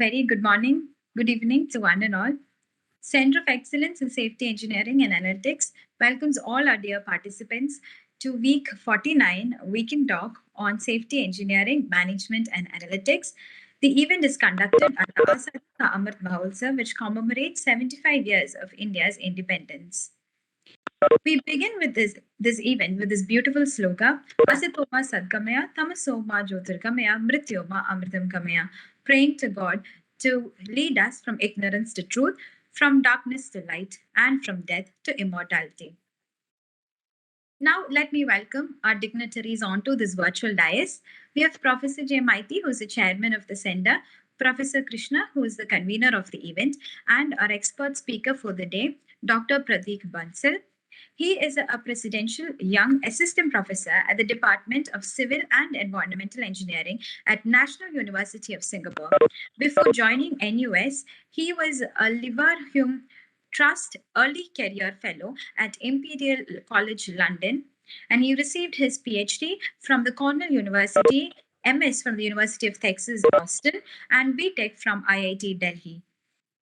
very good morning, good evening to one and all. Center of Excellence in Safety Engineering and Analytics welcomes all our dear participants to week 49 Weekend Talk on Safety Engineering, Management and Analytics. The event is conducted at the Azad Ka Amrit Mahotsav, which commemorates 75 years of India's independence. We begin with this event with this beautiful sloka, Asitoma Sadgamaya, Tamasoma Jyotirgamaya, Mrityoma Amritam Gamaya, praying to God to lead us from ignorance to truth, from darkness to light, and from death to immortality. Now, let me welcome our dignitaries onto this virtual dais. We have Professor J. Maiti, who is the chairman of the center, Professor Krishna, who is the convener of the event, and our expert speaker for the day, Dr. Pratik Bansal. He is a presidential young assistant professor at the Department of Civil and Environmental Engineering at National University of Singapore. Before joining NUS, he was a Liverhume Trust Early Career Fellow at Imperial College London, and he received his PhD from the Cornell University, MS from the University of Texas, Austin, and BTech from IIT Delhi.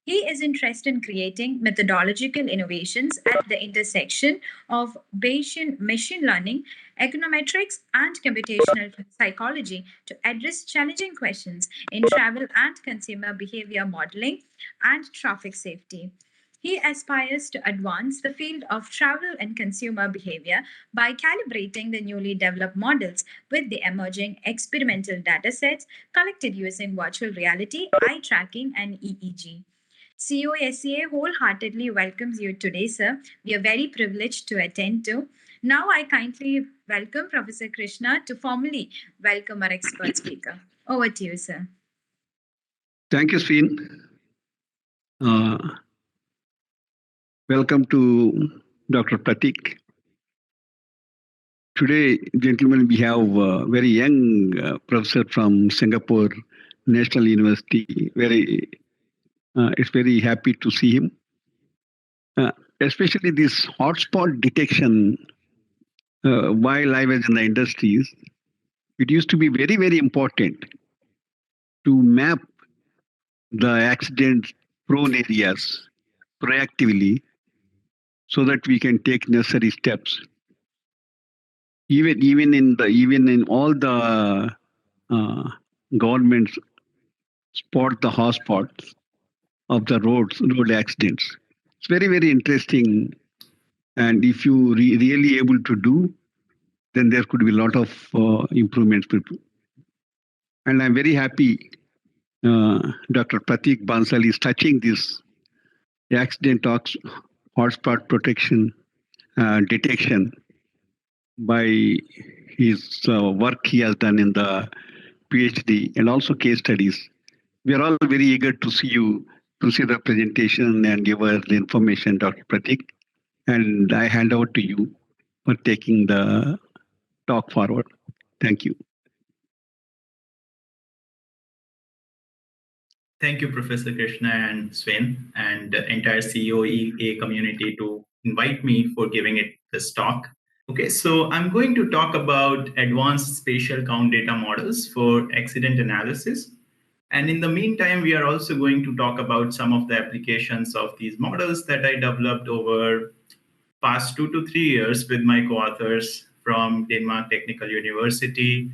He is interested in creating methodological innovations at the intersection of Bayesian machine learning, econometrics, and computational psychology to address challenging questions in travel and consumer behavior modeling and traffic safety. He aspires to advance the field of travel and consumer behavior by calibrating the newly developed models with the emerging experimental datasets collected using virtual reality, eye tracking, and EEG. CoE-SEA wholeheartedly welcomes you today, sir. We are very privileged to attend to. Now I kindly welcome Professor Krishna to formally welcome our expert speaker. Over to you, sir. Thank you, Sween. Welcome to Dr. Pratik. Today, gentlemen, we have a very young professor from Singapore National University. It's very happy to see him. Especially this hotspot detection, while I was in the industries, it used to be very, very important to map the accident-prone areas proactively so that we can take necessary steps. Even in all the governments spot the hotspots of the road accidents. It's very, very interesting. And if you really able to do, then there could be a lot of improvements. And I'm very happy Dr. Pratik Bansal is touching this accident hotspot protection detection by his work he has done in the PhD and also case studies. We are all very eager to see you, to see the presentation and give us the information, Dr. Pratik. And I hand over to you for taking the talk forward. Thank you. Thank you, Professor Krishna and Sven and the entire CoE-SEA community to invite me for giving it this talk. Okay, so I'm going to talk about advanced spatial count data models for accident analysis. And in the meantime, we are also going to talk about some of the applications of these models that I developed over past 2 to 3 years with my co-authors from Denmark Technical University,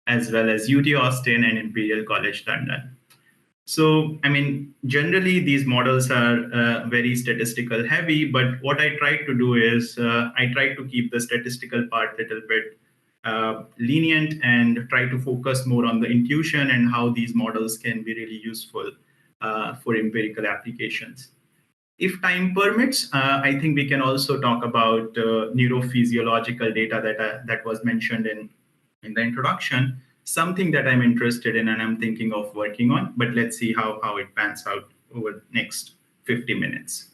as well as UT Austin and Imperial College London. So, I mean, generally these models are very statistical heavy, but what I try to do is I try to keep the statistical part a little bit lenient and try to focus more on the intuition and how these models can be really useful for empirical applications. If time permits, I think we can also talk about neurophysiological data that was mentioned in the introduction, something that I'm interested in and I'm thinking of working on, but let's see how it pans out over the next 50 minutes.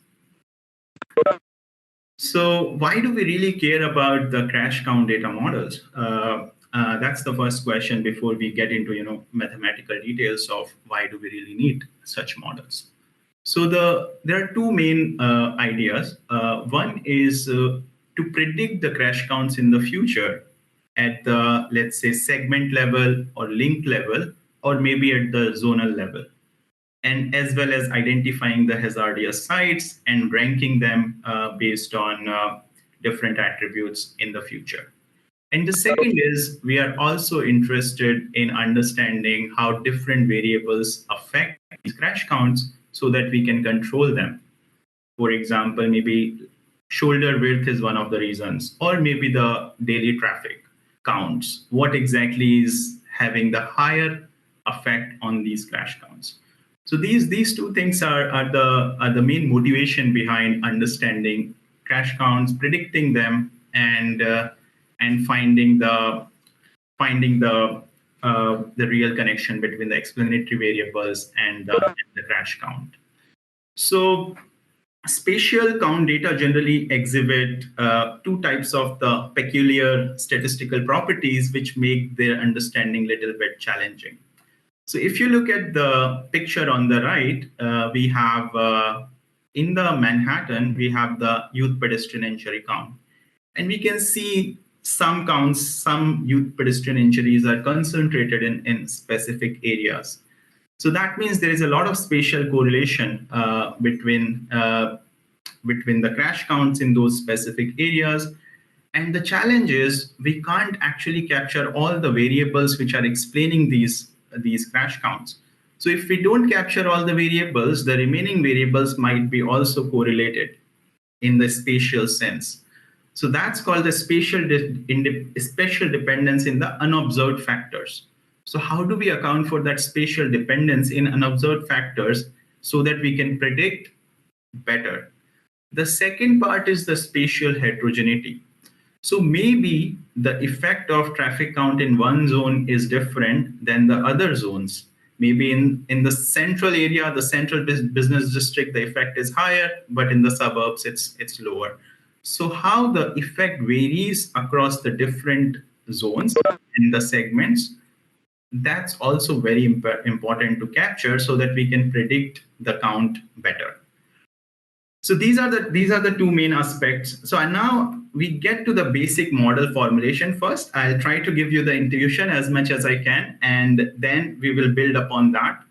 So why do we really care about the crash count data models? That's the first question before we get into mathematical details of why do we really need such models. So there are two main ideas. One is to predict the crash counts in the future at the, let's say, segment level or link level, or maybe at the zonal level. and as well as identifying the hazardous sites and ranking them based on different attributes in the future. And the second is we are also interested in understanding how different variables affect these crash counts so that we can control them. For example, maybe shoulder width is one of the reasons, or maybe the daily traffic counts. What exactly is having the higher effect on these crash counts? So these two things are the main motivation behind understanding crash counts, predicting them, and finding the real connection between the explanatory variables and the crash count. So spatial count data generally exhibit two types of the peculiar statistical properties which make their understanding a little bit challenging. So if you look at the picture on the right, we have in the Manhattan, we have the youth pedestrian injury count. And we can see some counts, some youth pedestrian injuries are concentrated in specific areas. So that means there is a lot of spatial correlation between the crash counts in those specific areas. And the challenge is we can't actually capture all the variables which are explaining these crash counts. So if we don't capture all the variables, the remaining variables might be also correlated in the spatial sense. So that's called the spatial dependence in the unobserved factors. So how do we account for that spatial dependence in unobserved factors so that we can predict better? The second part is the spatial heterogeneity. So maybe the effect of traffic count in one zone is different than the other zones. Maybe in the central area, the central business district, the effect is higher, but in the suburbs, it's lower. So how the effect varies across the different zones in the segments, that's also very important to capture so that we can predict the count better. So these are the two main aspects. So now we get to the basic model formulation first. I'll try to give you the intuition as much as I can, and then we will build upon that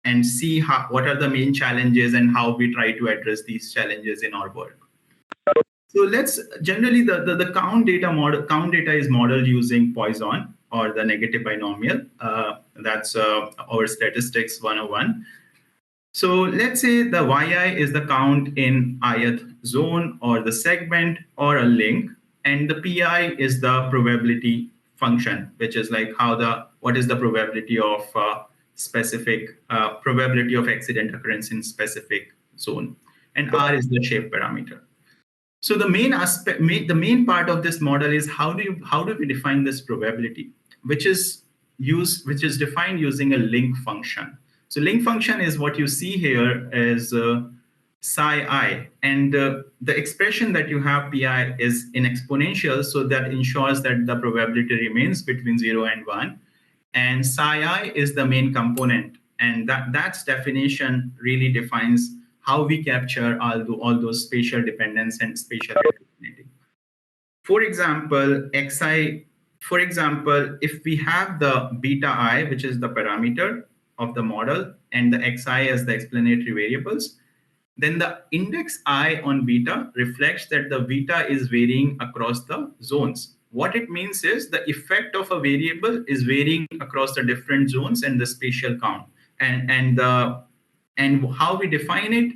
and see what are the main challenges and how we try to address these challenges in our work. So let's generally the count data is modeled using Poisson or the negative binomial. That's our statistics 101. So let's say the yi is the count in ith zone or the segment or a link, and the pi is the probability function, which is like what is the probability of probability of accident occurrence in specific zone, and r is the shape parameter. So the main part of this model is how do we define this probability, which is defined using a link function. So link function is what you see here is psi I, and the expression that you have pi is in exponential, so that ensures that the probability remains between 0 and 1, and psi I is the main component, and that's definition really defines how we capture all those spatial dependence and spatial heterogeneity. For example, if we have the beta I, which is the parameter of the model, and the xi as the explanatory variables, then the index I on beta reflects that the beta is varying across the zones. What it means is the effect of a variable is varying across the different zones and the spatial count. And how we define it,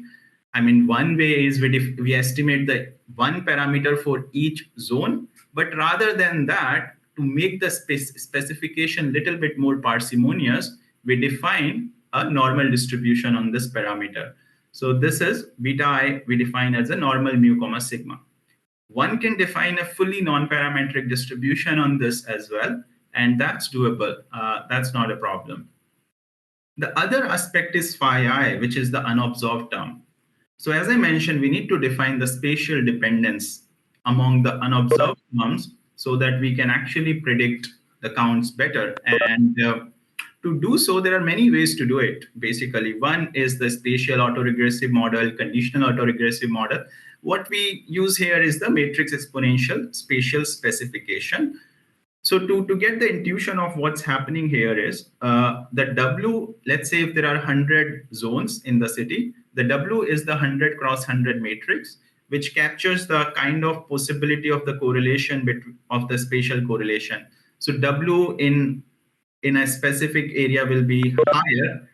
I mean, one way is we estimate the one parameter for each zone, but rather than that, to make the specification a little bit more parsimonious, we define a normal distribution on this parameter. So this is beta I, we define as a normal mu comma sigma. One can define a fully non-parametric distribution on this as well, and that's doable. That's not a problem. The other aspect is phi I, which is the unobserved term. So as I mentioned, we need to define the spatial dependence among the unobserved terms so that we can actually predict the counts better. And to do so, there are many ways to do it. Basically, one is the spatial autoregressive model, conditional autoregressive model. What we use here is the matrix exponential spatial specification. So to get the intuition of what's happening here is the W, let's say if there are 100 zones in the city, the W is the 100 cross 100 matrix, which captures the kind of possibility of the correlation of the spatial correlation. So W in a specific area will be higher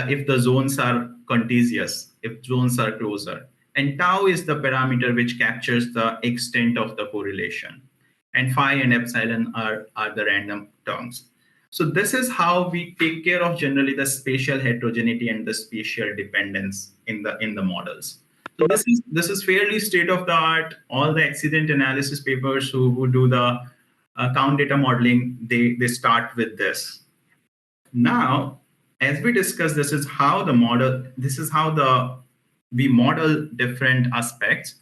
if the zones are contiguous, if zones are closer. And tau is the parameter which captures the extent of the correlation. And phi and epsilon are the random terms. So this is how we take care of generally the spatial heterogeneity and the spatial dependence in the models. So this is fairly state of the art. All the accident analysis papers who do the count data modeling, they start with this. Now, as we discussed, this is how we model different aspects.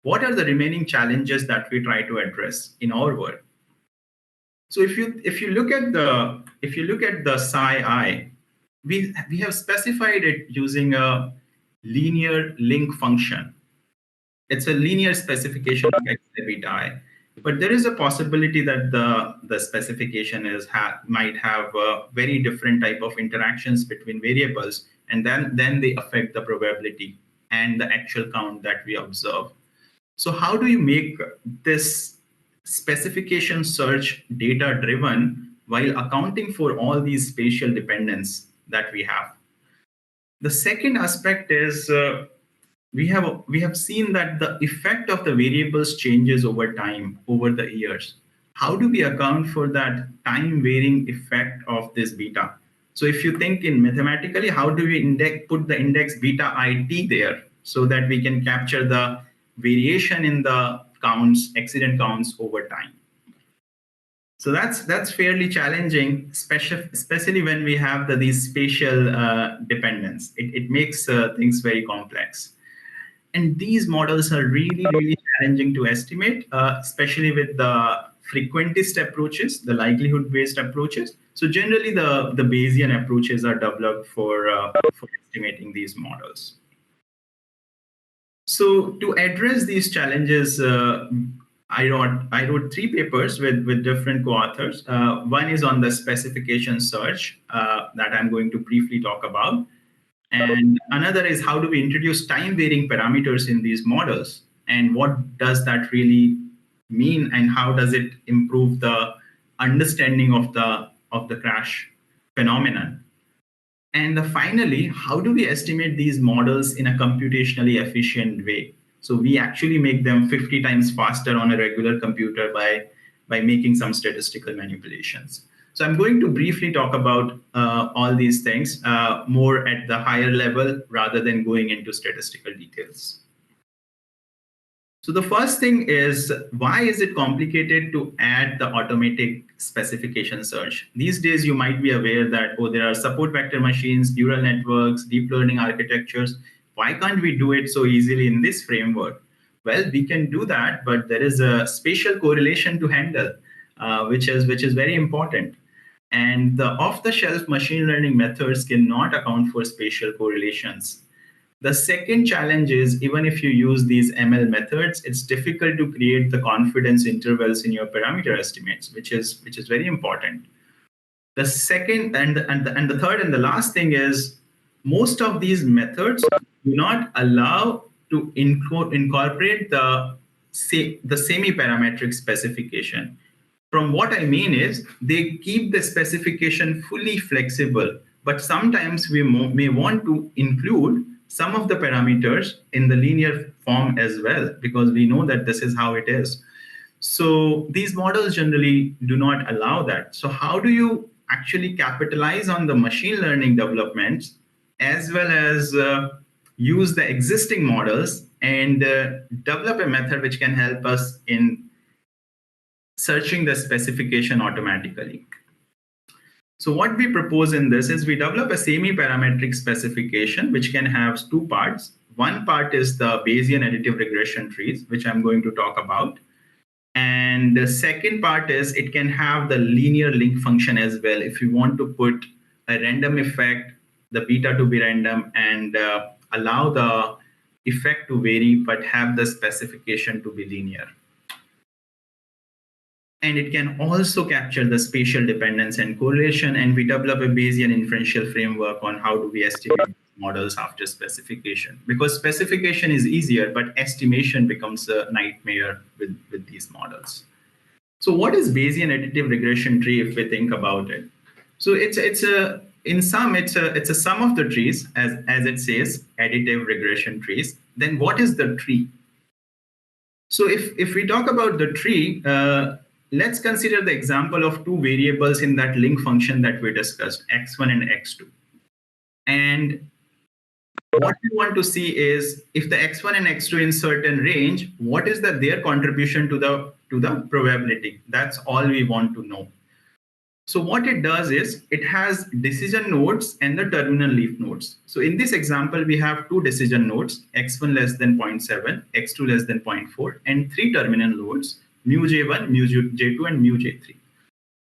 What are the remaining challenges that we try to address in our work? So if you look at the psi I, we have specified it using a linear link function. It's a linear specification of x beta I. But there is a possibility that the specification might have a very different type of interactions between variables, and then they affect the probability and the actual count that we observe. So how do you make this specification search data driven while accounting for all these spatial dependence that we have? The second aspect is we have seen that the effect of the variables changes over time, over the years. How do we account for that time varying effect of this beta? So if you think in mathematically, how do we put the index beta it there so that we can capture the variation in the counts, accident counts over time? So that's fairly challenging, especially when we have these spatial dependence. It makes things very complex. And these models are really, really challenging to estimate, especially with the frequentist approaches, the likelihood-based approaches. So generally, the Bayesian approaches are developed for estimating these models. So to address these challenges, I wrote 3 papers with different co-authors. One is on the specification search that I'm going to briefly talk about. And another is how do we introduce time varying parameters in these models, and what does that really mean, and how does it improve the understanding of the crash phenomenon? And finally, how do we estimate these models in a computationally efficient way? So we actually make them 50 times faster on a regular computer by making some statistical manipulations. So I'm going to briefly talk about all these things more at the higher level rather than going into statistical details. So the first thing is, why is it complicated to add the automatic specification search? These days, you might be aware that, there are support vector machines, neural networks, deep learning architectures. Why can't we do it so easily in this framework? Well, we can do that, but there is a spatial correlation to handle, which is very important. And the off-the-shelf machine learning methods cannot account for spatial correlations. The second challenge is, even if you use these ML methods, it's difficult to create the confidence intervals in your parameter estimates, which is very important. The second and the third and the last thing is, most of these methods do not allow to incorporate the semi-parametric specification. From what I mean is, they keep the specification fully flexible, but sometimes we may want to include some of the parameters in the linear form as well, because we know that this is how it is. So these models generally do not allow that. So how do you actually capitalize on the machine learning developments as well as use the existing models and develop a method which can help us in searching the specification automatically? So what we propose in this is we develop a semi-parametric specification which can have 2 parts. One part is the Bayesian additive regression trees, which I'm going to talk about. And the second part is it can have the linear link function as well. If you want to put a random effect, the beta to be random, and allow the effect to vary, but have the specification to be linear. And it can also capture the spatial dependence and correlation. And we develop a Bayesian inferential framework on how do we estimate models after specification. Because specification is easier, but estimation becomes a nightmare with these models. So what is Bayesian additive regression tree if we think about it? So it's a in sum it's a sum of the trees, as it says, additive regression trees. Then what is the tree? So if we talk about the tree, let's consider the example of two variables in that link function that we discussed, x1 and x2. And what we want to see is if the x1 and x2 in certain range, what is their contribution to the probability? That's all we want to know. So what it does is it has decision nodes and the terminal leaf nodes. So in this example, we have two decision nodes, x1 less than 0.7, x2 less than 0.4, and three terminal nodes, mu j1, mu j2, and mu j3.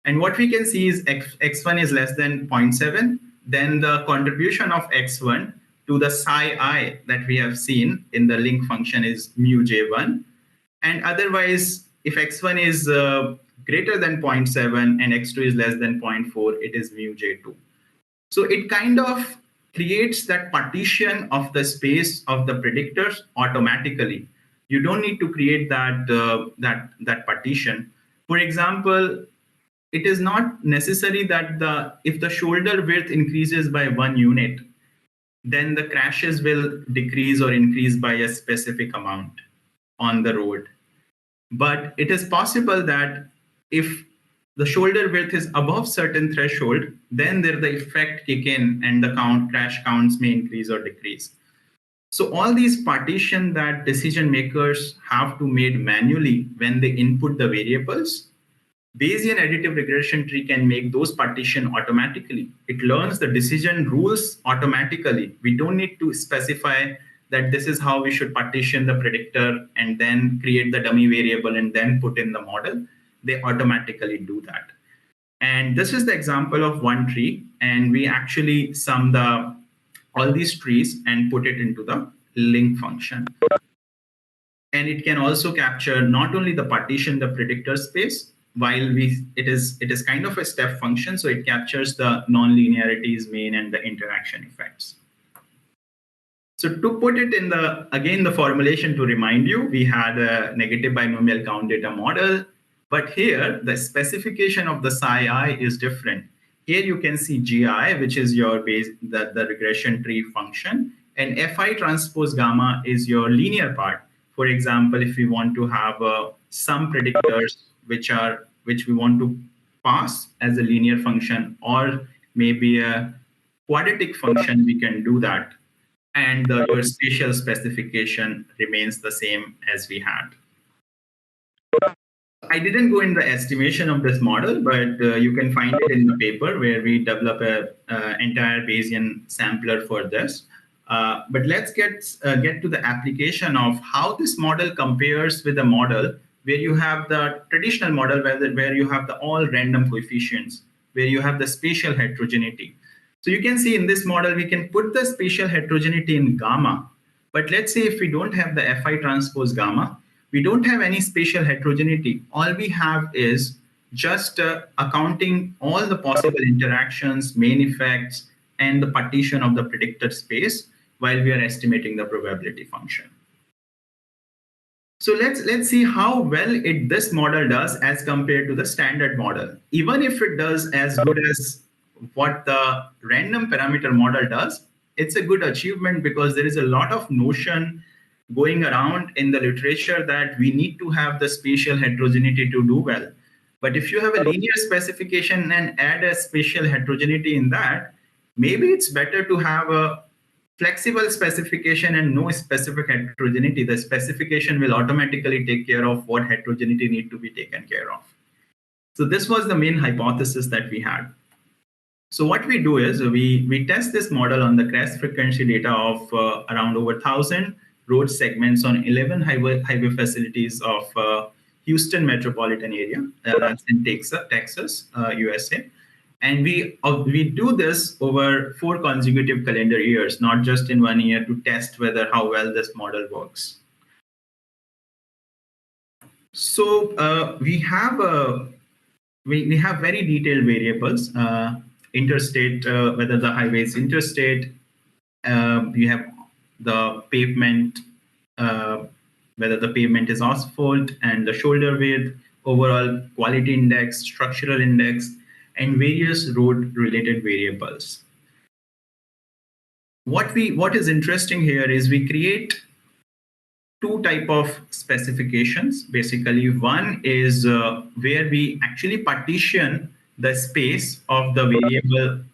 And what we can see is x1 is less than 0.7, then the contribution of x1 to the psi I that we have seen in the link function is mu j1. And otherwise, if x1 is greater than 0.7 and x2 is less than 0.4, it is mu j2. So it kind of creates that partition of the space of the predictors automatically. You don't need to create that partition. For example, it is not necessary that if the shoulder width increases by 1 unit, then the crashes will decrease or increase by a specific amount on the road. But it is possible that if the shoulder width is above certain threshold, then there the effect kick in and the crash counts may increase or decrease. So all these partition that decision makers have to made manually when they input the variables, Bayesian additive regression tree can make those partition automatically. It learns the decision rules automatically. We don't need to specify that this is how we should partition the predictor and then create the dummy variable and then put in the model. They automatically do that. And this is the example of one tree. And we actually sum all these trees and put it into the link function. And it can also capture not only the partition, the predictor space, while it is kind of a step function, so it captures the non-linearities, mean, and the interaction effects. So to put it in the formulation to remind you, we had a negative binomial count data model, but here the specification of the psi I is different. Here you can see GI, which is your base, the regression tree function, and Fi transpose gamma is your linear part. For example, if we want to have some predictors which we want to pass as a linear function, or maybe a quadratic function, we can do that. And your spatial specification remains the same as we had. I didn't go in the estimation of this model, but you can find it in the paper where we develop an entire Bayesian sampler for this. But let's get to the application of how this model compares with a model where you have the traditional model where you have the all random coefficients, where you have the spatial heterogeneity. So you can see in this model, we can put the spatial heterogeneity in gamma. But let's say if we don't have the Fi transpose gamma, we don't have any spatial heterogeneity. All we have is just accounting all the possible interactions, main effects, and the partition of the predicted space while we are estimating the probability function. So let's see how well this model does as compared to the standard model. Even if it does as good as what the random parameter model does, it's a good achievement because there is a lot of notion going around in the literature that we need to have the spatial heterogeneity to do well. But if you have a linear specification and add a spatial heterogeneity in that, maybe it's better to have a flexible specification and no specific heterogeneity. The specification will automatically take care of what heterogeneity need to be taken care of. So this was the main hypothesis that we had. So what we do is we test this model on the crash frequency data of around over 1,000 road segments on 11 highway facilities of Houston metropolitan area. That's in Texas, USA. And we do this over 4 consecutive calendar years, not just in 1 year, to test how well this model works. So we have we have very detailed variables, interstate, whether the highway is interstate, we have the pavement, uh, whether the pavement is asphalt, and the shoulder width, overall quality index, structural index, and various road related variables. What is interesting here is we create two type of specifications. Basically, one is where we actually partition the space of the variable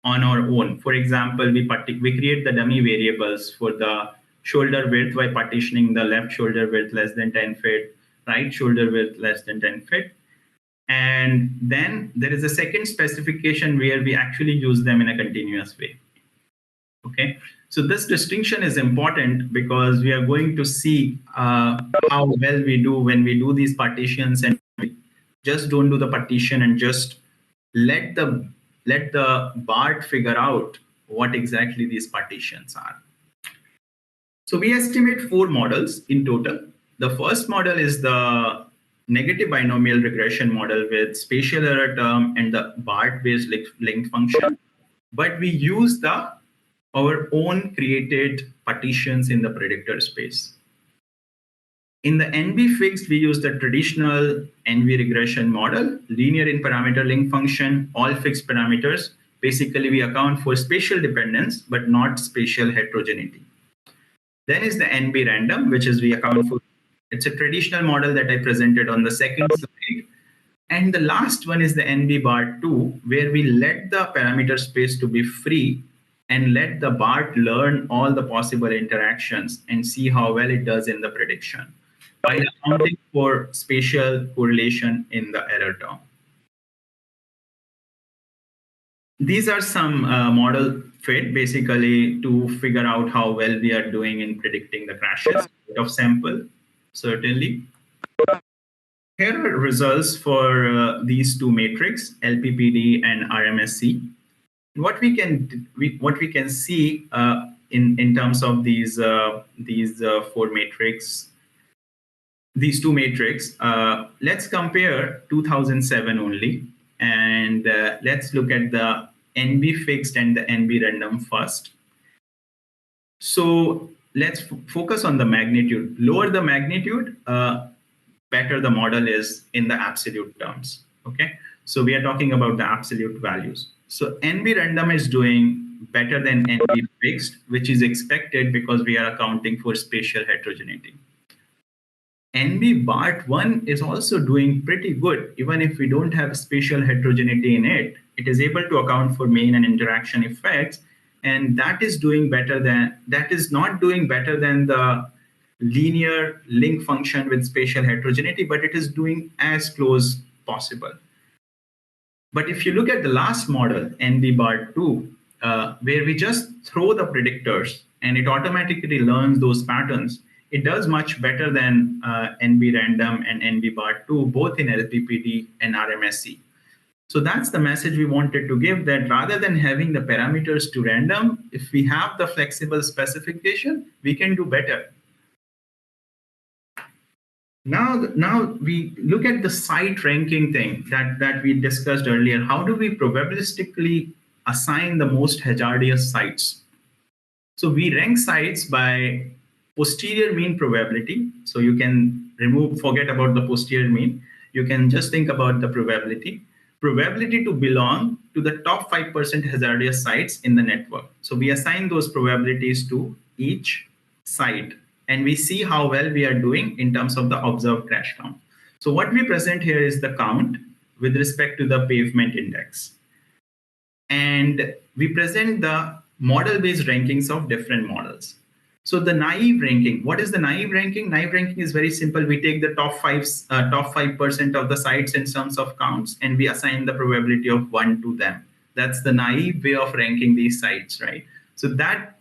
on our own. For example, we create the dummy variables for the shoulder width by partitioning the left shoulder width less than 10 feet, right shoulder width less than 10 feet. And then there is a second specification where we actually use them in a continuous way. Okay, so this distinction is important because we are going to see how well we do when we do these partitions, and we just don't do the partition and just let the BART figure out what exactly these partitions are. So we estimate 4 models in total. The first model is the negative binomial regression model with spatial error term and the BART-based length function. But we use our own created partitions in the predictor space. In the NB fixed, we use the traditional NB regression model, linear in parameter length function, all fixed parameters. Basically, we account for spatial dependence, but not spatial heterogeneity. Then is the NB random, which is we account for, it's a traditional model that I presented on the second slide. And the last one is the NB bar 2, where we let the parameter space to be free and let the BART learn all the possible interactions and see how well it does in the prediction by accounting for spatial correlation in the error term. These are some model fit basically to figure out how well we are doing in predicting the crashes of sample, certainly. Here are results for these two metrics, LPPD and RMSE. What we can see in terms of these four matrix, these two matrix. Let's compare 2007 only, and let's look at the NB fixed and the NB random first. So let's focus on the magnitude. Lower the magnitude, better the model is in the absolute terms. Okay, so we are talking about the absolute values. So NB random is doing better than NB fixed, which is expected because we are accounting for spatial heterogeneity. NB BART 1 is also doing pretty good. Even if we don't have spatial heterogeneity in it, it is able to account for mean and interaction effects. And that is not doing better than the linear link function with spatial heterogeneity, but it is doing as close possible. But if you look at the last model, NB BART 2, where we just throw the predictors and it automatically learns those patterns, it does much better than NB random and NB BART 2, both in LPPD and RMSE. So that's the message we wanted to give, that rather than having the parameters to random, if we have the flexible specification, we can do better. Now we look at the site ranking thing that we discussed earlier. How do we probabilistically assign the most hazardous sites? So we rank sites by posterior mean probability. So you can forget about the posterior mean. You can just think about the probability to belong to the top 5% hazardous sites in the network. So we assign those probabilities to each site, and we see how well we are doing in terms of the observed crash count. So what we present here is the count with respect to the pavement index. And we present the model-based rankings of different models. So the naive ranking, what is the naive ranking? Naive ranking is very simple. We take the top 5% of the sites in terms of counts, and we assign the probability of 1 to them. That's the naive way of ranking these sites, right? So that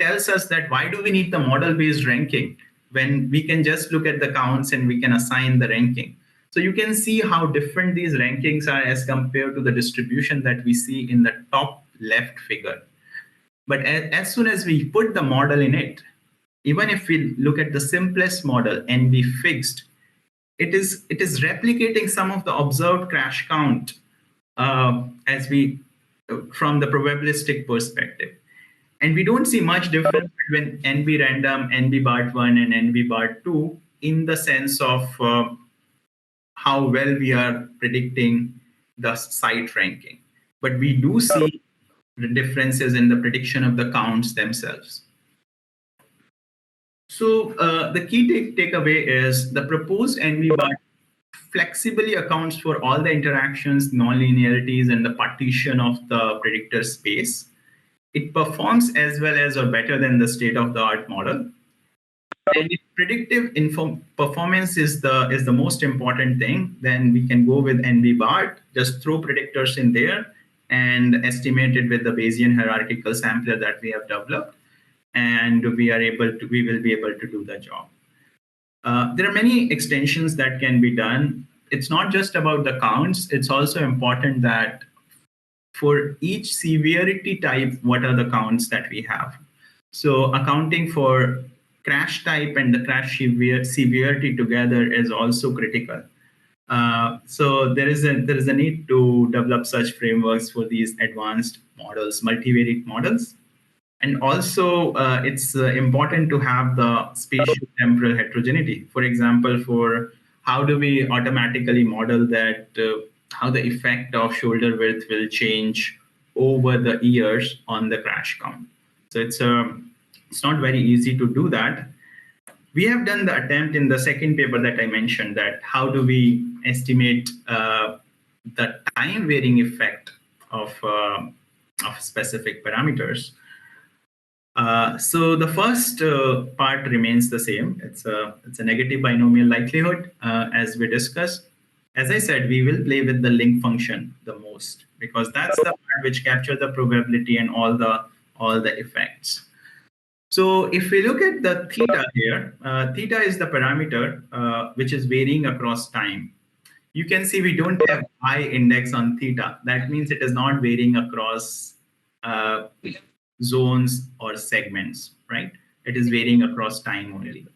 tells us that why do we need the model-based ranking when we can just look at the counts and we can assign the ranking. So you can see how different these rankings are as compared to the distribution that we see in the top left figure. But as soon as we put the model in it, even if we look at the simplest model, NB fixed, it is replicating some of the observed crash count as we from the probabilistic perspective. And we don't see much difference between NB random, NB BART 1, and NB BART 2 in the sense of how well we are predicting the site ranking. But we do see the differences in the prediction of the counts themselves. So the key takeaway is the proposed NB BART flexibly accounts for all the interactions, nonlinearities, and the partition of the predictor space. It performs as well as or better than the state-of-the-art model. And if predictive performance is the most important thing, then we can go with NB BART, just throw predictors in there and estimate it with the Bayesian hierarchical sampler that we have developed, and we will be able to do the job. There are many extensions that can be done. It's not just about the counts. It's also important that for each severity type, what are the counts that we have? So accounting for crash type and the crash severity together is also critical. So there is a need to develop such frameworks for these advanced models, multivariate models. And also, it's important to have the spatial temporal heterogeneity. For example, for how do we automatically model that, how the effect of shoulder width will change over the years on the crash count. So it's not very easy to do that. We have done the attempt in the second paper that I mentioned, that how do we estimate the time varying effect of specific parameters. So the first part remains the same. It's a negative binomial likelihood, as we discussed. As I said, we will play with the link function the most, because that's the part which captures the probability and all the effects. So if we look at the theta here, theta is the parameter which is varying across time. You can see we don't have high index on theta. That means it is not varying across zones or segments, right? It is varying across time only.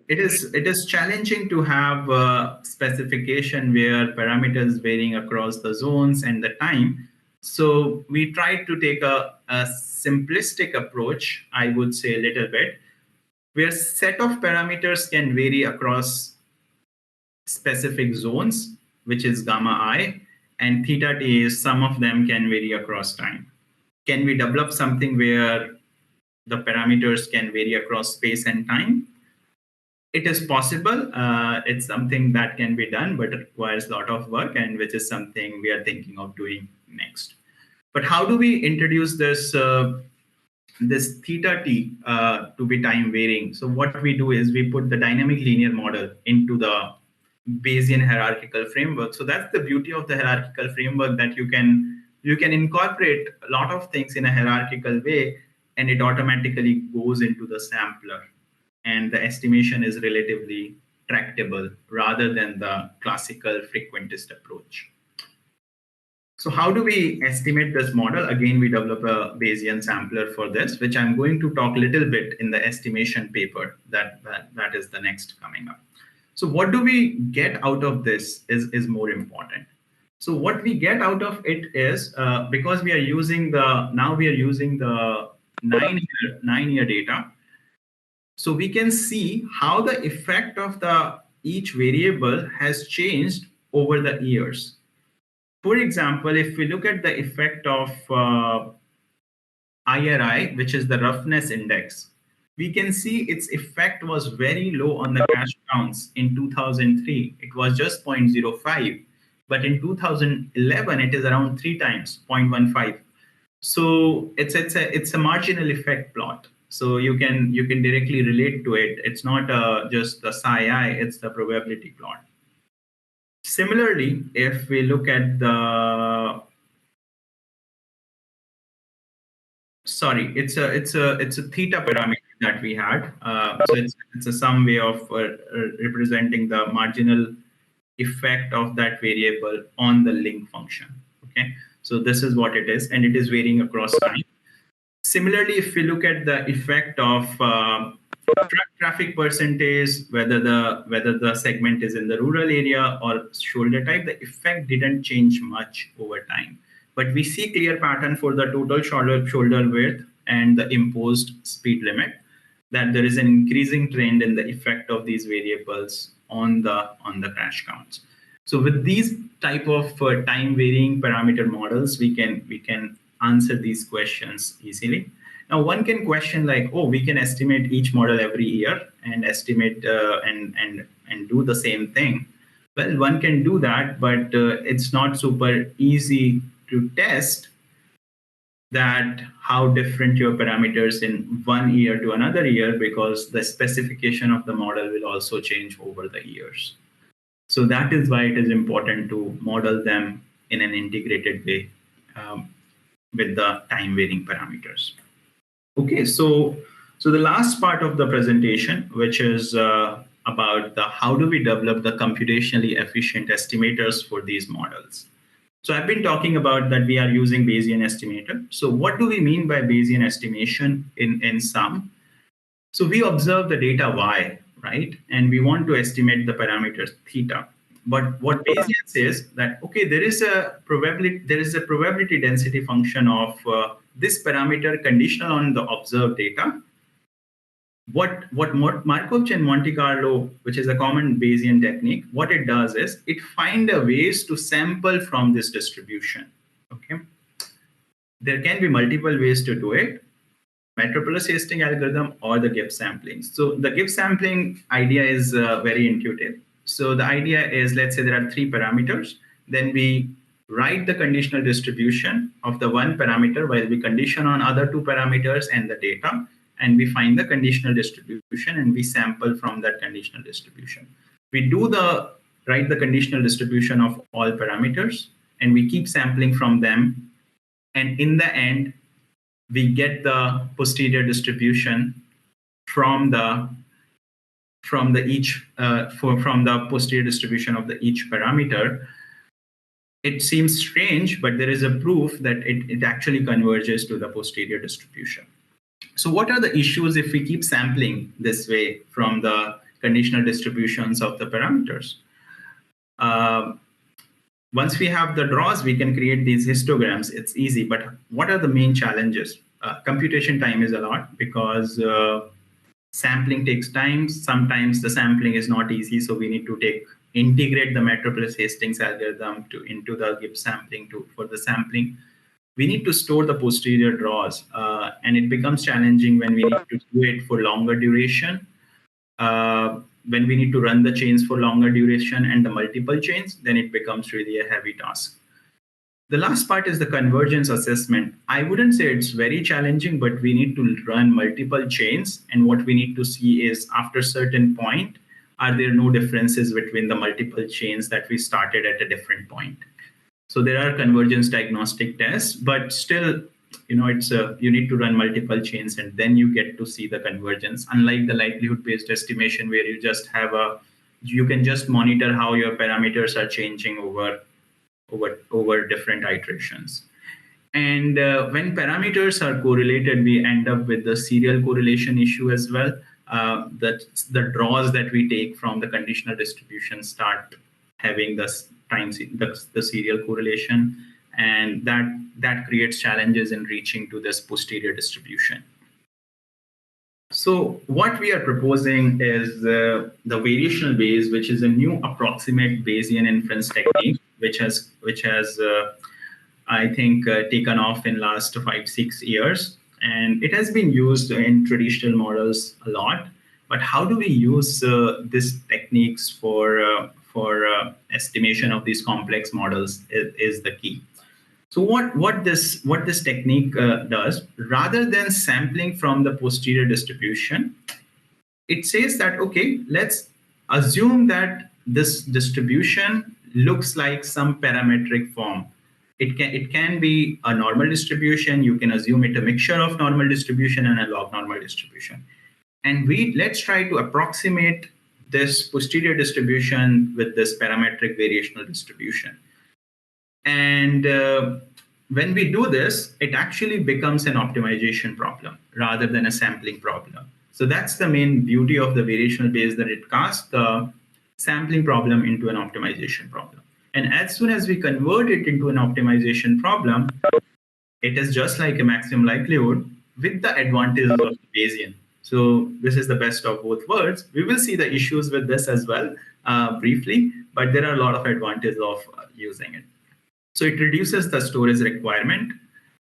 It is challenging to have a specification where parameters varying across the zones and the time. So we tried to take a simplistic approach, I would say a little bit, where set of parameters can vary across specific zones, which is gamma I, and theta t is some of them can vary across time. Can we develop something where the parameters can vary across space and time? It is possible. It's something that can be done, but it requires a lot of work, and which is something we are thinking of doing next. But how do we introduce this this theta t to be time varying? So what we do is we put the dynamic linear model into the Bayesian hierarchical framework. So that's the beauty of the hierarchical framework, that you can incorporate a lot of things in a hierarchical way, and it automatically goes into the sampler, and the estimation is relatively tractable rather than the classical frequentist approach. So how do we estimate this model? Again, we develop a Bayesian sampler for this, which I'm going to talk a little bit in the estimation paper that is the next coming up. So what do we get out of this is more important. So what we get out of it is, because we are using the 9-year data, so we can see how the effect of each variable has changed over the years. For example, if we look at the effect of IRI, which is the roughness index, we can see its effect was very low on the crash counts in 2003. It was just 0.05, but in 2011 it is around 3 times, 0.15. So it's a marginal effect plot. So you can directly relate to it. It's not just the psi-I, it's the probability plot. Similarly, if we look at it's a theta parameter that we had. So it's a some way of representing the marginal effect of that variable on the link function. Okay, so this is what it is, and it is varying across time. Similarly, if we look at the effect of traffic percentage, whether the segment is in the rural area or shoulder type, the effect didn't change much over time. But we see clear pattern for the total shoulder width and the imposed speed limit, that there is an increasing trend in the effect of these variables on the crash counts. So with these type of time varying parameter models, we can answer these questions easily. Now one can question like, oh, we can estimate each model every year and estimate and do the same thing. Well, one can do that, but it's not super easy to test that how different your parameters in 1 year to another year, because the specification of the model will also change over the years. So that is why it is important to model them in an integrated way with the time varying parameters. Okay, so the last part of the presentation, which is about the how do we develop the computationally efficient estimators for these models. So I've been talking about that we are using Bayesian estimator. So what do we mean by Bayesian estimation in sum? So we observe the data y, right? And we want to estimate the parameters theta. But what Bayesian says that, okay, there is a probability density function of this parameter conditional on the observed data. What Markov chain Monte Carlo, which is a common Bayesian technique, what it does is it finds a ways to sample from this distribution. Okay, there can be multiple ways to do it: Metropolis Hastings algorithm or the Gibbs sampling. So the Gibbs sampling idea is very intuitive. So the idea is, let's say there are 3 parameters, then we write the conditional distribution of the one parameter while we condition on other 2 parameters and the data, and we find the conditional distribution and we sample from that conditional distribution. We write the conditional distribution of all parameters and we keep sampling from them, and in the end we get the posterior distribution from the posterior distribution of each parameter. It seems strange, but there is a proof that it actually converges to the posterior distribution. So what are the issues if we keep sampling this way from the conditional distributions of the parameters? Once we have the draws, we can create these histograms. It's easy, but what are the main challenges? Computation time is a lot, because sampling takes time. Sometimes the sampling is not easy, so we need to integrate the Metropolis Hastings algorithm into the Gibbs sampling for the sampling. We need to store the posterior draws, and it becomes challenging when we need to do it for longer duration. When we need to run the chains for longer duration and the multiple chains, then it becomes really a heavy task. The last part is the convergence assessment. I wouldn't say it's very challenging, but we need to run multiple chains. And what we need to see is, after a certain point, are there no differences between the multiple chains that we started at a different point? So there are convergence diagnostic tests, but still, it's you need to run multiple chains and then you get to see the convergence. Unlike the likelihood-based estimation, where you can just monitor how your parameters are changing over different iterations. And when parameters are correlated, we end up with the serial correlation issue as well. That the draws that we take from the conditional distribution start having the serial correlation, and that creates challenges in reaching to this posterior distribution. So what we are proposing is the variational Bayes, which is a new approximate Bayesian inference technique, which has I think taken off in last 5-6 years, and it has been used in traditional models a lot. But how do we use these techniques for estimation of these complex models is the key. So what this technique does, rather than sampling from the posterior distribution, it says that, okay, let's assume that this distribution looks like some parametric form. It can be a normal distribution. You can assume it a mixture of normal distribution and a log normal distribution. And let's try to approximate this posterior distribution with this parametric variational distribution. And when we do this, it actually becomes an optimization problem rather than a sampling problem. So that's the main beauty of the variational Bayes, that it casts the sampling problem into an optimization problem. And as soon as we convert it into an optimization problem, it is just like a maximum likelihood with the advantages of Bayesian. So this is the best of both worlds. We will see the issues with this as well briefly, but there are a lot of advantages of using it. So it reduces the storage requirement.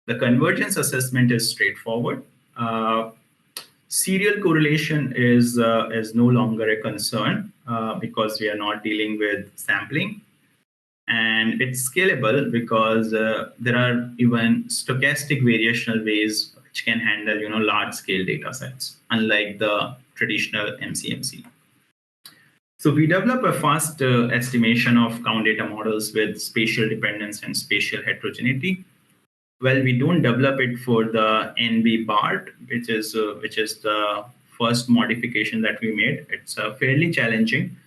The convergence assessment is straightforward. Serial correlation is no longer a concern because we are not dealing with sampling. And it's scalable because there are even stochastic variational ways which can handle large scale data sets, unlike the traditional MCMC. So we develop a fast estimation of count data models with spatial dependence and spatial heterogeneity. Well, we don't develop it for the NB BART, which is the first modification that we made. It's fairly challenging,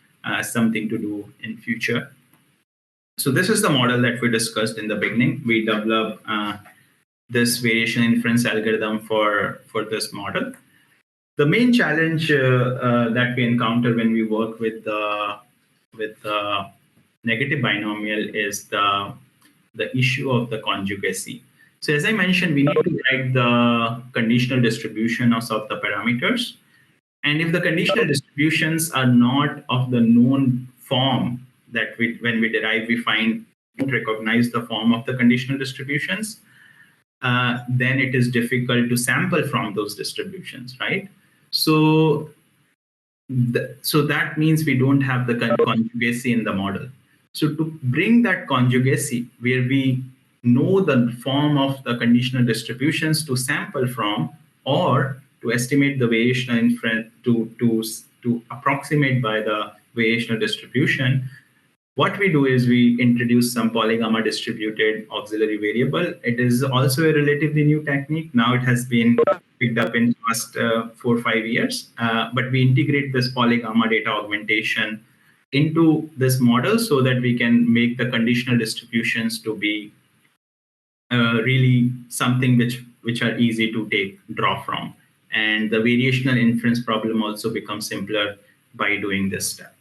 something to do in future. So this is the model that we discussed in the beginning. We developed this variation inference algorithm for this model. The main challenge that we encounter when we work with the negative binomial is the issue of the conjugacy. So as I mentioned, we need to write the conditional distribution of the parameters. And if the conditional distributions are not of the known form that when we derive, we find don't recognize the form of the conditional distributions, then it is difficult to sample from those distributions, right? So that means we don't have the conjugacy in the model. So to bring that conjugacy, where we know the form of the conditional distributions to sample from, or to estimate the variational inference to approximate by the variational distribution, what we do is we introduce some polygamma distributed auxiliary variable. It is also a relatively new technique. Now it has been picked up in the past 4 or 5 years, but we integrate this polygamma data augmentation into this model so that we can make the conditional distributions to be really something which are easy to draw from. And the variational inference problem also becomes simpler by doing this step.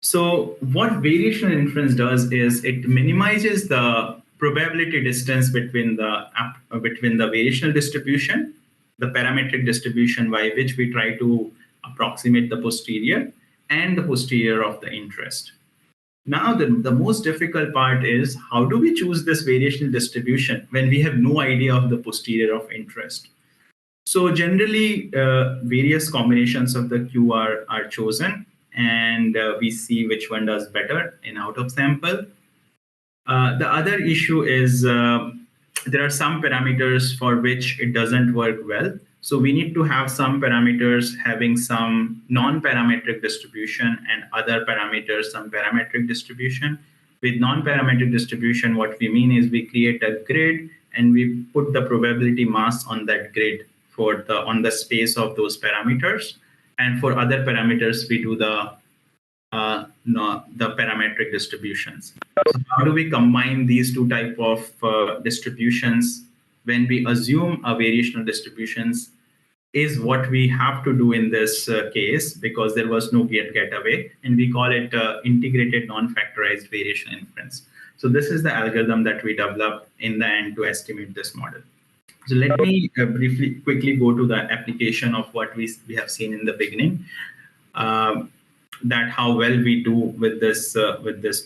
So what variational inference does is it minimizes the probability distance between the variational distribution, the parametric distribution by which we try to approximate the posterior, and the posterior of the interest. Now the most difficult part is, how do we choose this variational distribution when we have no idea of the posterior of interest? So generally, various combinations of the Q are chosen, and we see which one does better in out of sample. The other issue is there are some parameters for which it doesn't work well. So we need to have some parameters having some non-parametric distribution, and other parameters some parametric distribution. With non-parametric distribution, what we mean is we create a grid and we put the probability mass on that grid on the space of those parameters. And for other parameters, we do the parametric distributions. So how do we combine these two type of distributions when we assume a variational distributions is what we have to do in this case, because there was no getaway, and we call it integrated non-factorized variation inference. So this is the algorithm that we developed in the end to estimate this model. So let me quickly go to the application of what we have seen in the beginning, that how well we do with this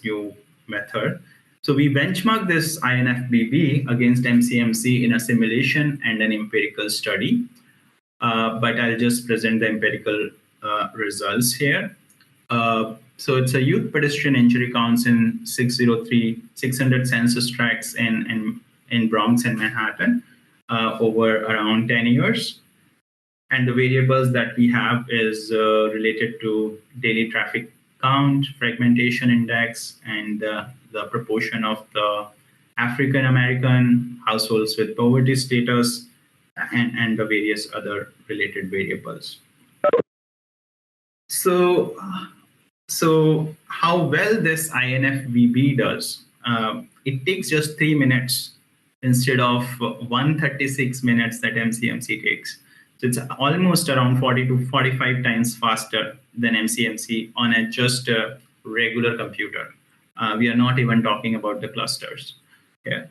new method. So we benchmark this INFBB against MCMC in a simulation and an empirical study, but I'll just present the empirical results here. So it's a youth pedestrian injury counts in 600 census tracts in Bronx and Manhattan over around 10 years. And the variables that we have is related to daily traffic count, fragmentation index, and the proportion of the African American households with poverty status, and the various other related variables. So how well this INFBB does? it takes just 3 minutes instead of 136 minutes that MCMC takes. So it's almost around 40 to 45 times faster than MCMC on just a regular computer. We are not even talking about the clusters. Yeah.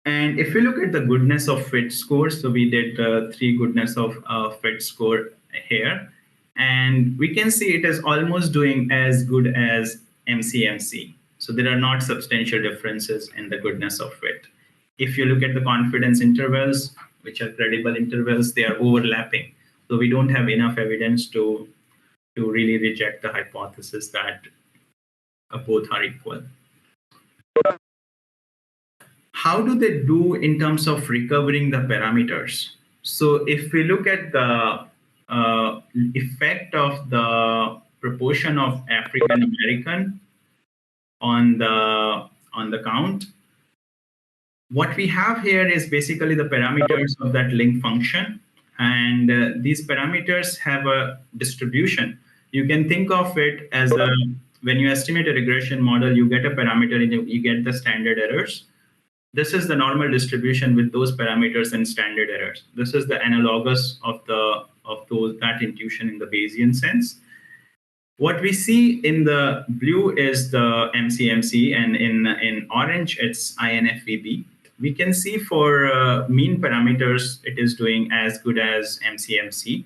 And if we look at the goodness of fit score, so we did 3 goodness of fit score here, and we can see it is almost doing as good as MCMC. So there are not substantial differences in the goodness of fit. If you look at the confidence intervals, which are credible intervals, they are overlapping. So we don't have enough evidence to really reject the hypothesis that both are equal. How do they do in terms of recovering the parameters? So if we look at the effect of the proportion of African American on the count, what we have here is basically the parameters of that link function, and these parameters have a distribution. You can think of it as when you estimate a regression model, you get a parameter and you get the standard errors. This is the normal distribution with those parameters and standard errors. This is the analogous of that intuition in the Bayesian sense. What we see in the blue is the MCMC, and in orange it's INFVB. We can see for mean parameters it is doing as good as MCMC.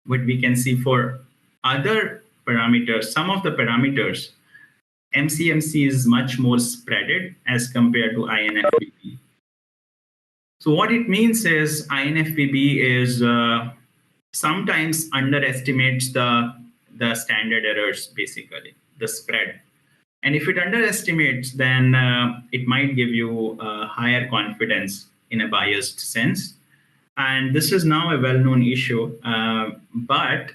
But we can see for other parameters, some of the parameters, MCMC is much more spreaded as compared to INFVB. So what it means is INFVB is sometimes underestimates the standard errors, basically, the spread. And if it underestimates, then it might give you higher confidence in a biased sense. And this is now a well-known issue, but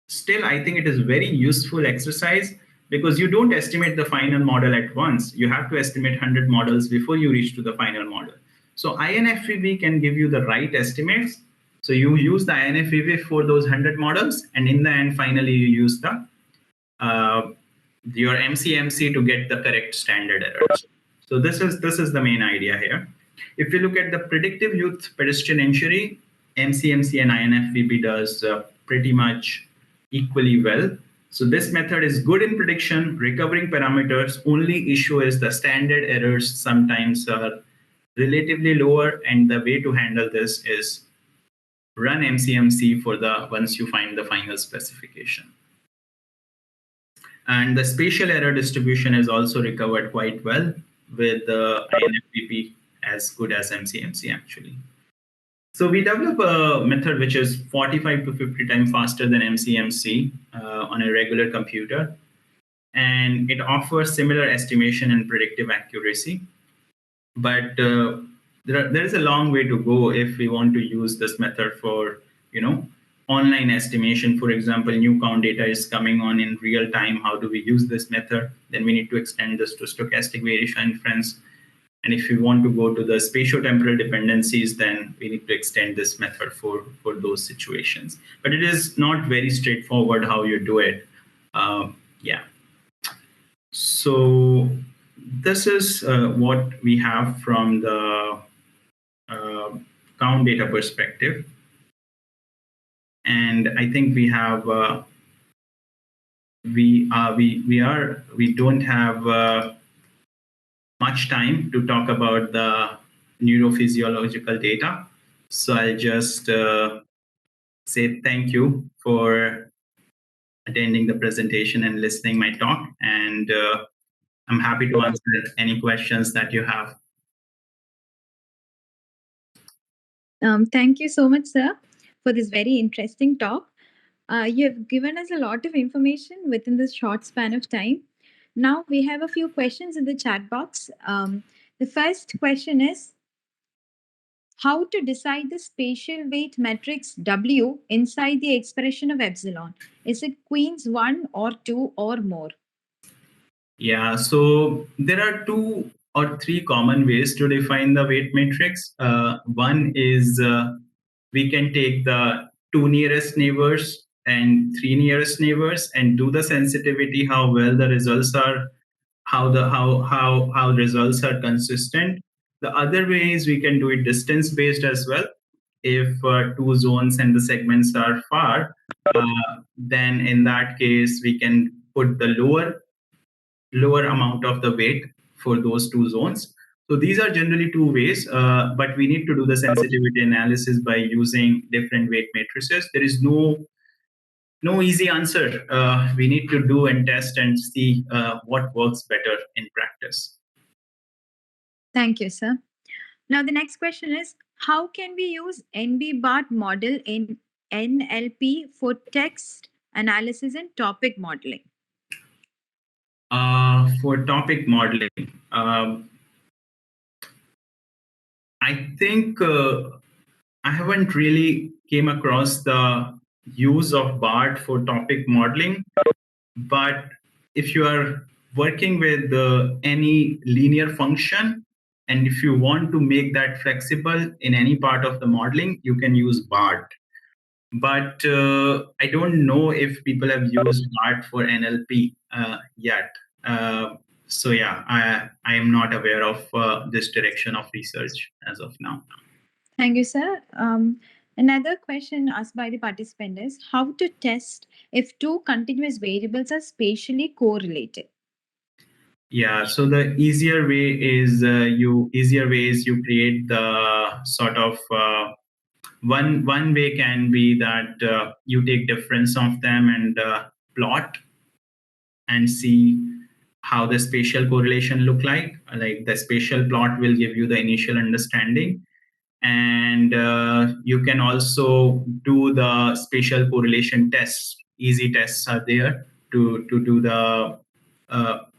still, I think it is a very useful exercise because you don't estimate the final model at once. You have to estimate 100 models before you reach to the final model. So INFVB can give you the right estimates. So you use the INFVB for those 100 models, and in the end, finally, you use your MCMC to get the correct standard errors. So this is the main idea here. If you look at the predictive youth pedestrian injury, MCMC and INFVB does pretty much equally well. So this method is good in prediction, recovering parameters. Only issue is the standard errors sometimes are relatively lower, and the way to handle this is run MCMC for once you find the final specification. And the spatial error distribution is also recovered quite well with the INFVB as good as MCMC actually. So we develop a method which is 45 to 50 times faster than MCMC on a regular computer. And it offers similar estimation and predictive accuracy. But there is a long way to go if we want to use this method for, online estimation. For example, new count data is coming on in real time. How do we use this method? Then we need to extend this to stochastic variation inference. And if we want to go to the spatiotemporal dependencies, then we need to extend this method for those situations. But it is not very straightforward how you do it. Yeah. So this is what we have from the count data perspective. And I think we have we don't have much time to talk about the neurophysiological data. So I'll just say thank you for attending the presentation and listening my talk. And I'm happy to answer any questions that you have. Thank you so much, sir, for this very interesting talk. You have given us a lot of information within this short span of time. Now we have a few questions in the chat box. The first question is, how to decide the spatial weight matrix W inside the expression of epsilon? Is it queens 1 or 2 or more? Yeah, so there are 2 or 3 common ways to define the weight matrix. One is we can take the 2 nearest neighbors and 3 nearest neighbors and do the sensitivity, how well the results are how results are consistent. The other way is we can do it distance based as well. If two zones and the segments are far, then in that case we can put the lower amount of the weight for those two zones. So these are generally two ways, but we need to do the sensitivity analysis by using different weight matrices. There is no easy answer. We need to do and test and see what works better in practice. Thank you, sir. Now, the next question is, how can we use NB-BART model in NLP for text analysis and topic modeling? For topic modeling, I think I haven't really came across the use of BART for topic modeling, but if you are working with any linear function, and if you want to make that flexible in any part of the modeling, you can use BART. But I don't know if people have used BART for NLP yet. So yeah, I am not aware of this direction of research as of now. Thank you, sir. Another question asked by the participant is how to test if two continuous variables are spatially correlated. Yeah, so the easier way is you create the sort of one way can be that you take difference of them and plot and see how the spatial correlation look like. Like the spatial plot will give you the initial understanding, and you can also do the spatial correlation tests. Easy tests are there to do the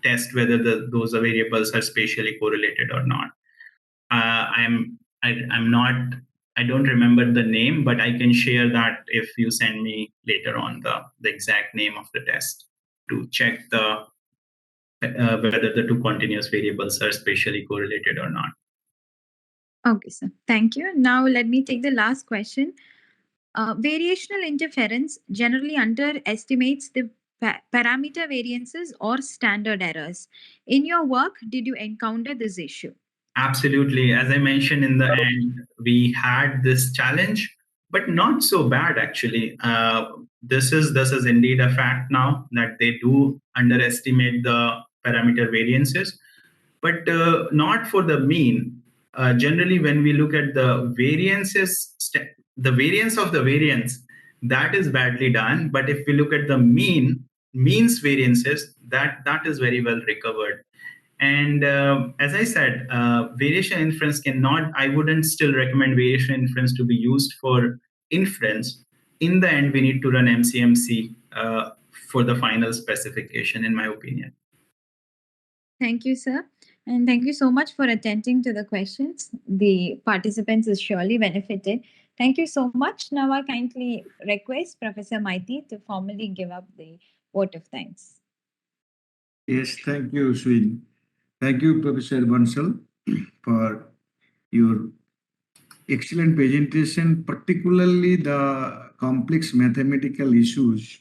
test whether those variables are spatially correlated or not. I'm not. I don't remember the name, but I can share that if you send me later on the exact name of the test to check the whether the two continuous variables are spatially correlated or not. Okay, sir. Thank you. Now let me take the last question. Variational interference generally underestimates the parameter variances or standard errors. In your work, did you encounter this issue? Absolutely. As I mentioned in the end, we had this challenge, but not so bad actually. This is indeed a fact now that they do underestimate the parameter variances, but not for the mean. Generally, when we look at the variances, the variance of the variance, that is badly done. But if we look at the means variances, that is very well recovered. And as I said, variation inference cannot, I wouldn't still recommend variation inference to be used for inference. In the end, we need to run MCMC for the final specification, in my opinion. Thank you, sir. And thank you so much for attending to the questions. The participants is surely benefited. Thank you so much. Now I kindly request Professor Maiti to formally give up the vote of thanks. Yes, thank you, Swin. Thank you, Professor Bansal, for your excellent presentation, particularly the complex mathematical issues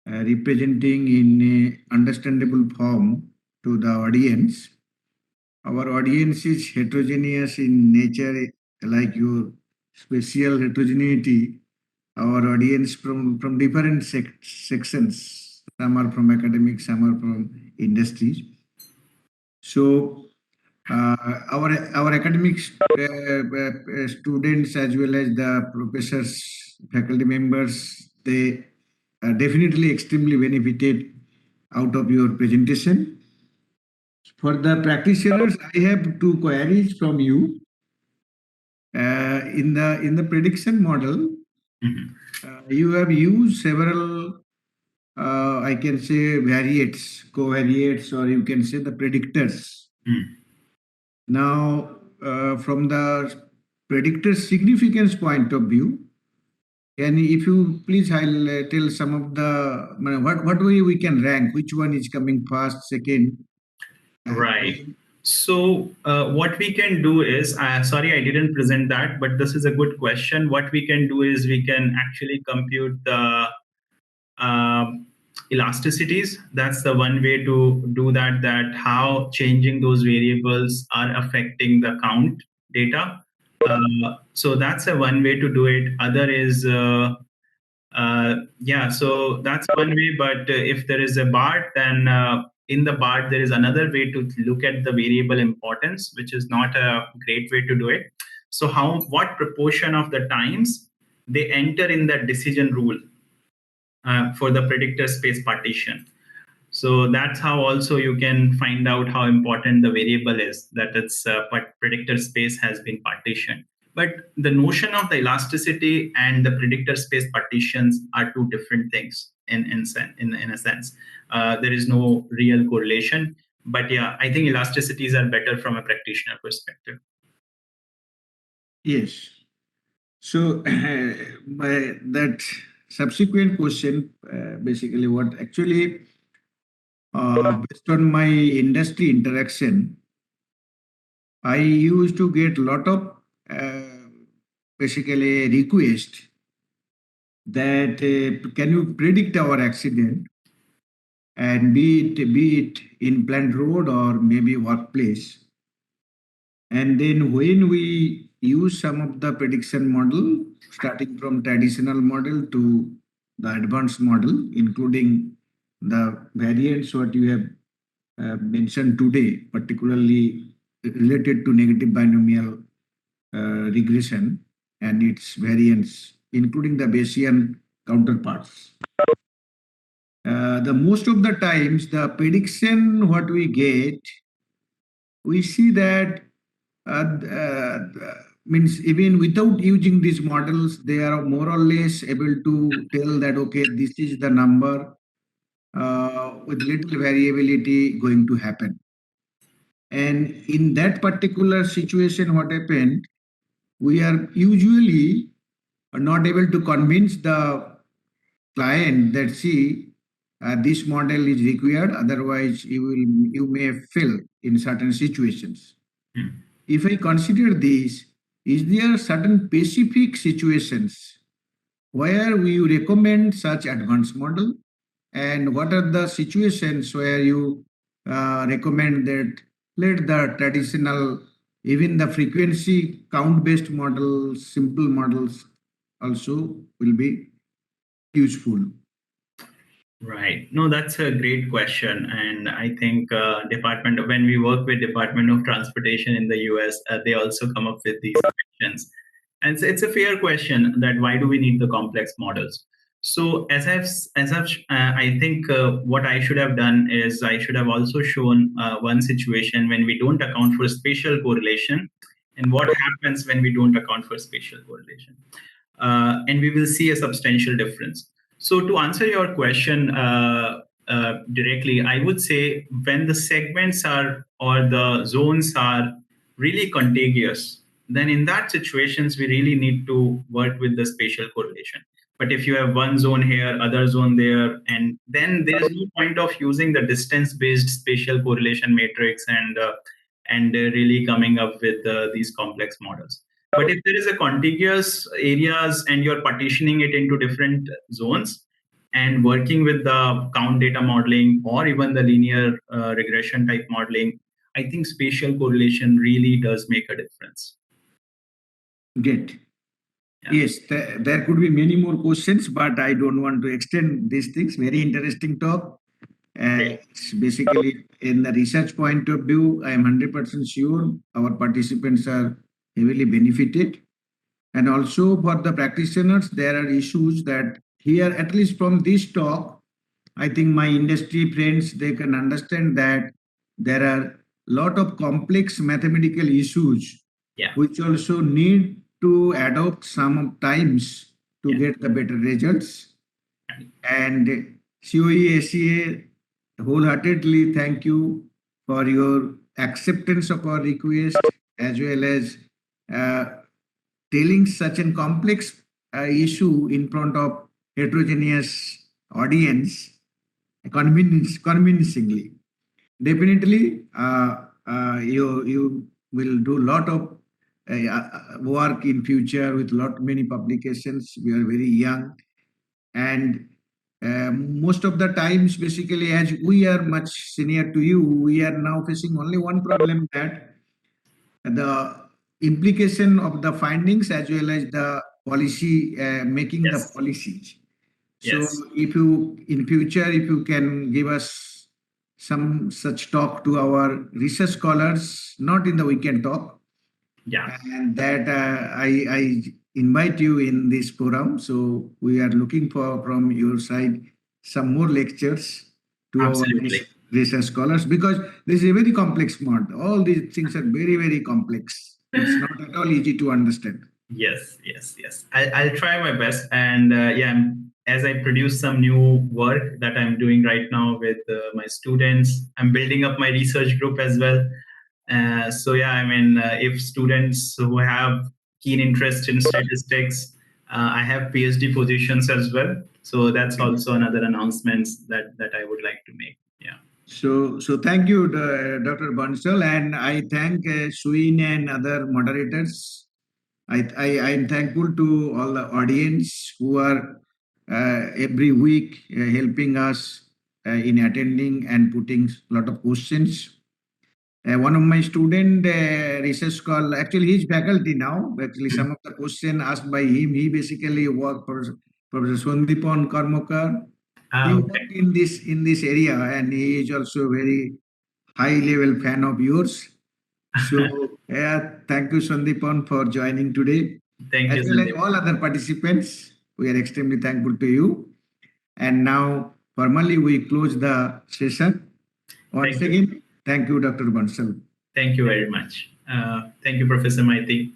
representing in a understandable form to the audience. Our audience is heterogeneous in nature, like your spatial heterogeneity. Our audience from different sections. Some are from academics, some are from industries. So our academic students as well as the professors, faculty members, they are definitely extremely benefited out of your presentation. For the practitioners, I have two queries from you. In the prediction model, you have used several, I can say, variates, covariates, or you can say the predictors. Now, from the predictor significance point of view, and if you please, I'll tell some of the what way we can rank, which one is coming first, second. Right. So what we can do is, sorry, I didn't present that, but this is a good question. What we can do is we can actually compute the elasticities. That's the one way to do that, that how changing those variables are affecting the count data. So that's a one way to do it. Other is yeah, so that's one way. But if there is a BART, then in the BART there is another way to look at the variable importance, which is not a great way to do it. So what proportion of the times they enter in that decision rule for the predictor space partition. So that's how also you can find out how important the variable is, that its predictor space has been partitioned. But the notion of the elasticity and the predictor space partitions are two different things in a sense. There is no real correlation. But yeah, I think elasticities are better from a practitioner perspective. Yes. So that subsequent question, basically what actually, based on my industry interaction, I used to get a lot of basically request that can you predict our accident, and be it in plant road or maybe workplace. And then when we use some of the prediction model, starting from traditional model to the advanced model, including the variants what you have mentioned today, particularly related to negative binomial regression and its variants, including the Bayesian counterparts. The most of the times, the prediction what we get, we see that means even without using these models, they are more or less able to tell that, okay, this is the number with little variability going to happen. And in that particular situation, what happened, we are usually not able to convince the client that, see, this model is required, otherwise you may fail in certain situations. If I consider this, is there certain specific situations where you recommend such advanced model, and what are the situations where you recommend that let the traditional, even the frequency count based models, simple models also will be useful? Right. No, that's a great question, and I think when we work with Department of Transportation in the U.S., they also come up with these questions, and it's a fair question that why do we need the complex models? So I think what I should have done is I should have also shown one situation when we don't account for spatial correlation, and what happens when we don't account for spatial correlation, and we will see a substantial difference. So to answer your question directly, I would say when the segments are or the zones are really contiguous, then in that situations we really need to work with the spatial correlation. But if you have one zone here, other zone there, and then there is no point of using the distance-based spatial correlation matrix and really coming up with these complex models. But if there is a contiguous areas and you're partitioning it into different zones and working with the count data modeling or even the linear regression type modeling, I think spatial correlation really does make a difference. Great. Yeah. Yes, there could be many more questions, but I don't want to extend these things. Very interesting talk. It's basically, in the research point of view, I am 100% sure our participants are heavily benefited. And also for the practitioners, there are issues that here, at least from this talk, I think my industry friends, they can understand that there are a lot of complex mathematical issues, which also need to adopt some times to get the better results. And CoE-SEA wholeheartedly thank you for your acceptance of our request, as well as telling such a complex issue in front of heterogeneous audience convincingly. Definitely, you will do a lot of work in future with many publications. We are very young, and Most of the times, basically, as we are much senior to you, we are now facing only one problem, that the implication of the findings as well as the policy, making the Yes. policies. So Yes. if you, in future, if you can give us some such talk to our research scholars, not in the weekend talk, Yeah. and that I invite you in this forum. So we are looking for from your side some more lectures to our Absolutely. research scholars, because this is a very complex model. All these things are very, very complex. It's not at all easy to understand. Yes, yes, yes. I'll try my best. And yeah, as I produce some new work that I'm doing right now with my students, I'm building up my research group as well. So yeah, I mean, if students who have keen interest in statistics, I have PhD positions as well. So that's also another announcement that I would like to make. Yeah. So thank you, Dr. Bansal, and I thank Suin and other moderators. I'm thankful to all the audience who are every week helping us in attending and putting a lot of questions. One of my student research call, actually he's faculty now. Actually, some of the question asked by him, he basically worked for Professor Swandipan Karmakar. He Okay. worked in this area, and he is also very high level fan of yours. So thank you, Sandipan, for joining today. Thank As you, well as Sandeep. all other participants, we are extremely thankful to you. And now, formally, we close the session. Once Thank you. again, thank you, Dr. Bansal. Thank you very much. Thank you, Professor Maiti.